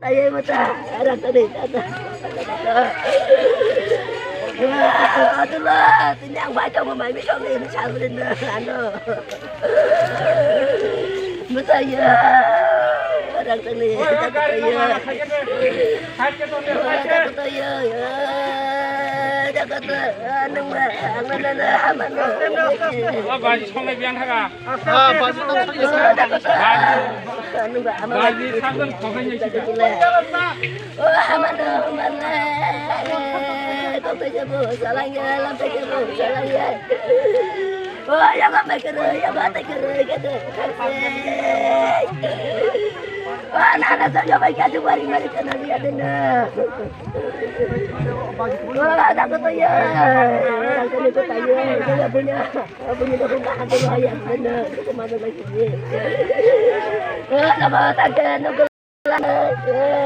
Ayo mata, arah tadi, aduh lah, ini yang baca memain bisa nih, bisa bener, anu, mata ya, arah tadi, takut ya, बाजी संनाय बियान थागा बाजी सागोन खगायनाय anak-anak saya baik aja mari kena lihat deh. Takut ya. Takut itu tanya. Saya punya dokumen saya benar. Kemana lagi? Nama tak ada.